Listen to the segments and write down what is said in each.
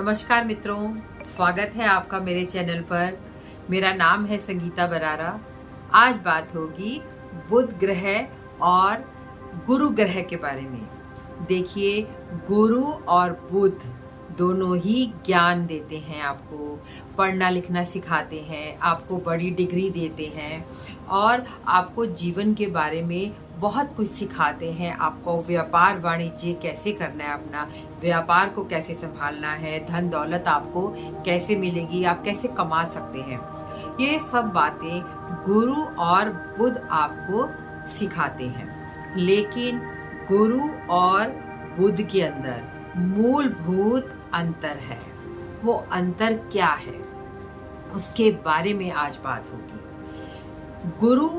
नमस्कार मित्रों, स्वागत है आपका मेरे चैनल पर। मेरा नाम है संगीता बरारा। आज बात होगी बुध ग्रह और गुरु ग्रह के बारे में। देखिए, गुरु और बुध दोनों ही ज्ञान देते हैं, आपको पढ़ना लिखना सिखाते हैं, आपको बड़ी डिग्री देते हैं और आपको जीवन के बारे में बहुत कुछ सिखाते हैं। आपको व्यापार वाणिज्य कैसे करना है, अपना व्यापार को कैसे संभालना है, धन दौलत आपको कैसे मिलेगी, आप कैसे कमा सकते हैं, ये सब बातें गुरु और बुध आपको सिखाते हैं। लेकिन गुरु और बुध के अंदर मूलभूत अंतर है। वो अंतर क्या है, उसके बारे में आज बात होगी। गुरु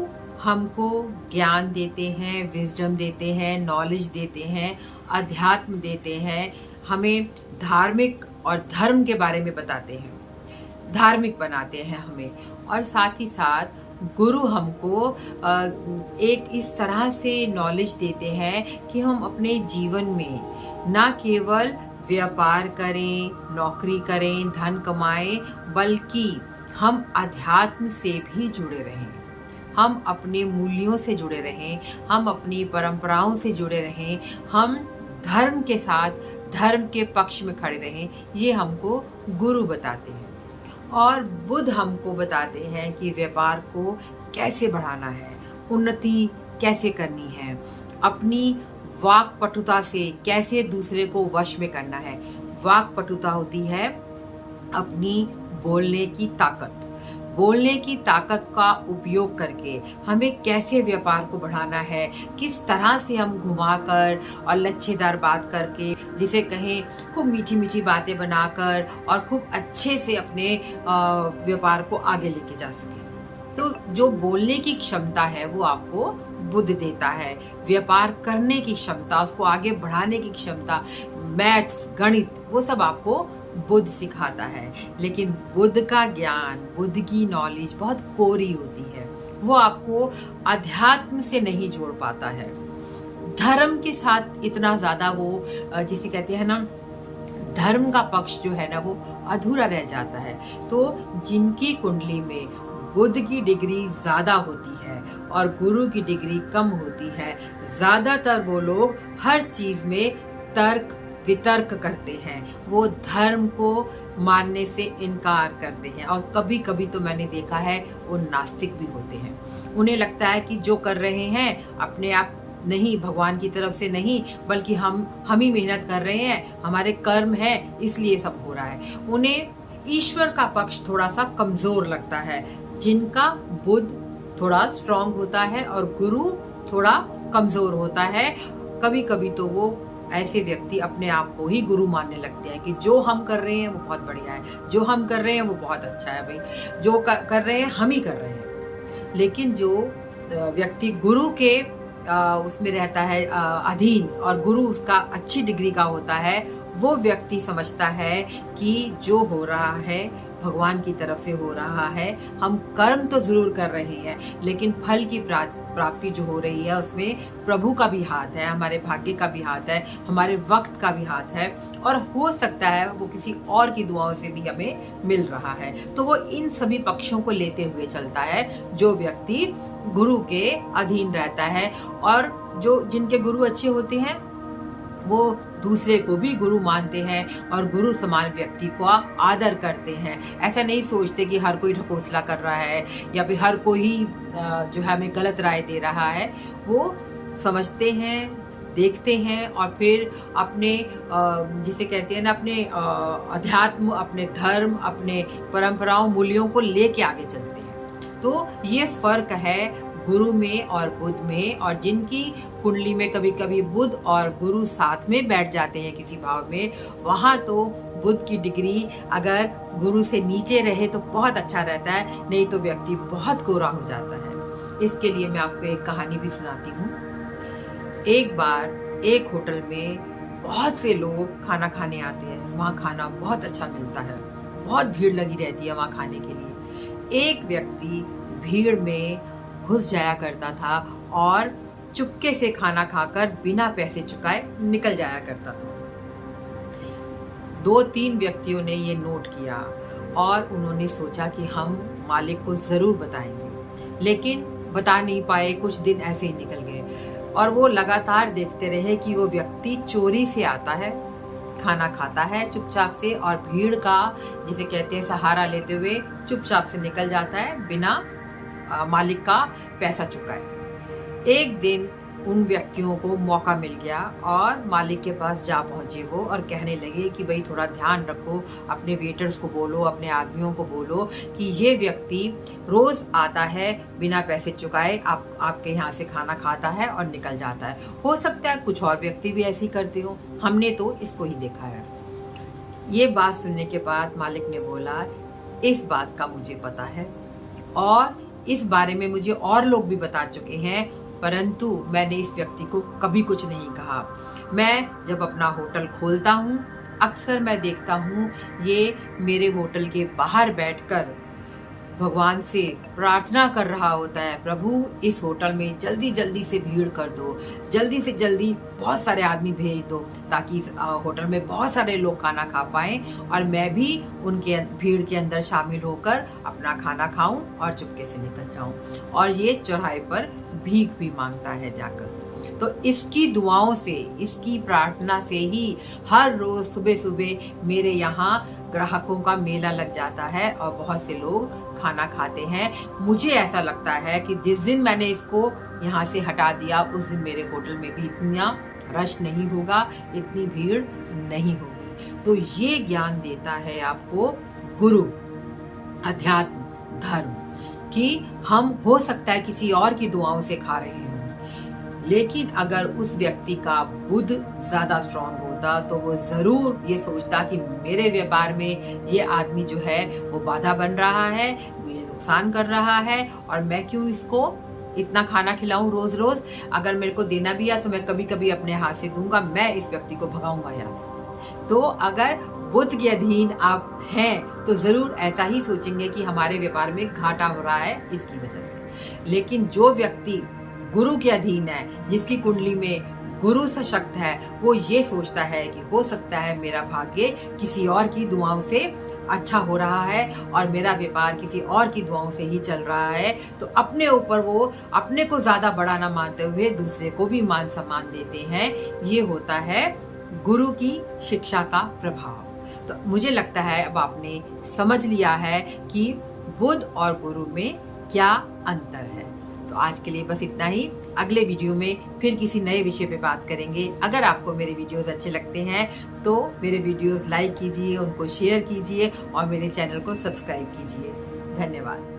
हमको ज्ञान देते हैं, विजडम देते हैं, नॉलेज देते हैं, अध्यात्म देते हैं, हमें धार्मिक और धर्म के बारे में बताते हैं, धार्मिक बनाते हैं हमें। और साथ ही साथ गुरु हमको एक इस तरह से नॉलेज देते हैं कि हम अपने जीवन में ना केवल व्यापार करें, नौकरी करें, धन कमाएं, बल्कि हम अध्यात्म से भी जुड़े रहें, हम अपने मूल्यों से जुड़े रहें, हम अपनी परंपराओं से जुड़े रहें, हम धर्म के साथ धर्म के पक्ष में खड़े रहें। ये हमको गुरु बताते हैं। और बुध हमको बताते हैं कि व्यापार को कैसे बढ़ाना है, उन्नति कैसे करनी है, अपनी वाक पटुता से कैसे दूसरे को वश में करना है। वाक पटुता होती है अपनी बोलने की ताकत। बोलने की ताकत का उपयोग करके हमें कैसे व्यापार को बढ़ाना है, किस तरह से हम घुमाकर और लच्छेदार बात करके, जिसे कहें खूब मीठी मीठी बातें बनाकर और खूब अच्छे से अपने व्यापार को आगे लेके जा सके। तो जो बोलने की क्षमता है वो आपको बुध देता है। व्यापार करने की क्षमता, उसको आगे बढ़ाने की क्षमता, मैथ्स, गणित, वो सब आपको बुध सिखाता है। लेकिन बुध का ज्ञान, बुध की नॉलेज बहुत कोरी होती है। वो आपको अध्यात्म से नहीं जोड़ पाता है, धर्म के साथ इतना ज्यादा वो जिसे कहते हैं ना, धर्म का पक्ष जो है ना वो अधूरा रह जाता है। तो जिनकी कुंडली में बुध की डिग्री ज्यादा होती है और गुरु की डिग्री कम होती है, ज्यादातर वो लोग हर चीज में तर्क वितर्क करते हैं, वो धर्म को मानने से इनकार करते हैं। और कभी कभी तो मैंने देखा है वो नास्तिक भी होते हैं। उन्हें लगता है कि जो कर रहे हैं अपने आप नहीं, भगवान की तरफ से नहीं, बल्कि हम ही मेहनत कर रहे हैं, हमारे कर्म है, इसलिए सब हो रहा है। उन्हें ईश्वर का पक्ष थोड़ा सा कमजोर लगता है। जिनका बुध थोड़ा स्ट्रांग होता है और गुरु थोड़ा कमजोर होता है, कभी कभी तो वो ऐसे व्यक्ति अपने आप को ही गुरु मानने लगते हैं कि जो हम कर रहे हैं वो बहुत बढ़िया है, जो हम कर रहे हैं वो बहुत अच्छा है, भाई जो कर रहे हैं हम ही कर रहे हैं। लेकिन जो व्यक्ति गुरु के उसमें रहता है अधीन, और गुरु उसका अच्छी डिग्री का होता है, वो व्यक्ति समझता है कि जो हो रहा है भगवान की तरफ से हो रहा है। हम कर्म तो जरूर कर रहे हैं, लेकिन फल की प्राप्ति जो हो रही है उसमें प्रभु का भी हाथ है, हमारे भाग्य का भी हाथ है, हमारे वक्त का भी हाथ है, और हो सकता है वो किसी और की दुआओं से भी हमें मिल रहा है। तो वो इन सभी पक्षों को लेते हुए चलता है, जो व्यक्ति गुरु के अधीन रहता है। और जो जिनके गुरु अच्छे होते हैं वो दूसरे को भी गुरु मानते हैं और गुरु समान व्यक्ति को आदर करते हैं। ऐसा नहीं सोचते कि हर कोई ढकोसला कर रहा है या फिर हर कोई जो है हमें गलत राय दे रहा है। वो समझते हैं, देखते हैं और फिर अपने जिसे कहते हैं ना, अपने अध्यात्म, अपने धर्म, अपने परंपराओं, मूल्यों को लेके आगे चलते हैं। तो ये फर्क है गुरु में और बुध में। और जिनकी कुंडली में कभी कभी बुध और गुरु साथ में बैठ जाते हैं किसी भाव में, वहां तो बुध की डिग्री अगर गुरु से नीचे रहे तो बहुत अच्छा रहता है, नहीं तो व्यक्ति बहुत कोरा हो जाता है। इसके लिए मैं आपको एक कहानी भी सुनाती हूँ। एक बार एक होटल में बहुत से लोग खाना खाने आते हैं। वहाँ खाना बहुत अच्छा मिलता है, बहुत भीड़ लगी रहती है वहाँ खाने के लिए। एक व्यक्ति भीड़ में घुस जाया करता था और चुपके से खाना खाकर बिना पैसे चुकाए निकल जाया करता था। 2-3 व्यक्तियों ने ये नोट किया और उन्होंने सोचा कि हम मालिक को जरूर बताएंगे, लेकिन बता नहीं पाए। कुछ दिन ऐसे ही निकल गए और वो लगातार देखते रहे कि वो व्यक्ति चोरी से आता है, खाना खाता है चुपचाप से, और भीड़ का जिसे कहते हैं सहारा लेते हुए चुपचाप से निकल जाता है बिना मालिक का पैसा चुकाए। एक दिन उन व्यक्तियों को मौका मिल गया और मालिक के पास जा पहुंचे वो और कहने लगे कि भाई थोड़ा ध्यान रखो, अपने वेटर्स को बोलो, अपने आदमियों को बोलो कि ये व्यक्ति रोज आता है बिना पैसे चुकाए, आपके यहाँ से खाना खाता है और निकल जाता है। हो सकता है कुछ और व्यक्ति भी ऐसे ही करते हो, हमने तो इसको ही देखा है। ये बात सुनने के बाद मालिक ने बोला, इस बात का मुझे पता है और इस बारे में मुझे और लोग भी बता चुके हैं, परंतु मैंने इस व्यक्ति को कभी कुछ नहीं कहा। मैं जब अपना होटल खोलता हूँ अक्सर मैं देखता हूँ ये मेरे होटल के बाहर बैठकर भगवान से प्रार्थना कर रहा होता है, प्रभु इस होटल में जल्दी जल्दी से भीड़ कर दो, जल्दी से जल्दी बहुत सारे आदमी भेज दो ताकि इस होटल में बहुत सारे लोग खाना खा पाएं और मैं भी उनके भीड़ के अंदर शामिल होकर अपना खाना खाऊं और चुपके से निकल जाऊं। और ये चौराहे पर भीख भी मांगता है जाकर। तो इसकी दुआओं से, इसकी प्रार्थना से ही हर रोज सुबह सुबह मेरे यहाँ ग्राहकों का मेला लग जाता है और बहुत से लोग खाना खाते हैं। मुझे ऐसा लगता है कि जिस दिन मैंने इसको यहाँ से हटा दिया उस दिन मेरे होटल में भी इतना रश नहीं होगा, इतनी भीड़ नहीं होगी। तो ये ज्ञान देता है आपको गुरु, अध्यात्म, धर्म, कि हम हो सकता है किसी और की दुआओं से खा रहे हों, लेकिन अगर उस व्यक्ति का बुद्ध ज्यादा स्ट्रांग होता तो वो जरूर ये सोचता कि मेरे व्यापार में ये आदमी जो है वो बाधा बन रहा है, मुझे नुकसान कर रहा है और मैं क्यों इसको इतना खाना खिलाऊं रोज रोज। अगर मेरे को देना भी है तो मैं कभी कभी अपने हाथ से दूंगा, मैं इस व्यक्ति को भगाऊंगा यहाँ से। तो अगर बुद्ध के अधीन आप हैं तो जरूर ऐसा ही सोचेंगे कि हमारे व्यापार में घाटा हो रहा है इसकी वजह से। लेकिन जो व्यक्ति गुरु के अधीन है, जिसकी कुंडली में गुरु सशक्त है, वो ये सोचता है कि हो सकता है मेरा भाग्य किसी और की दुआओं से अच्छा हो रहा है और मेरा व्यापार किसी और की दुआओं से ही चल रहा है। तो अपने ऊपर वो अपने को ज्यादा बड़ा ना मानते हुए दूसरे को भी मान सम्मान देते हैं। ये होता है गुरु की शिक्षा का प्रभाव। तो मुझे लगता है अब आपने समझ लिया है कि बुद्ध और गुरु में क्या अंतर है। तो आज के लिए बस इतना ही। अगले वीडियो में फिर किसी नए विषय पे बात करेंगे। अगर आपको मेरे वीडियोस अच्छे लगते हैं तो मेरे वीडियोस लाइक कीजिए, उनको शेयर कीजिए और मेरे चैनल को सब्सक्राइब कीजिए। धन्यवाद।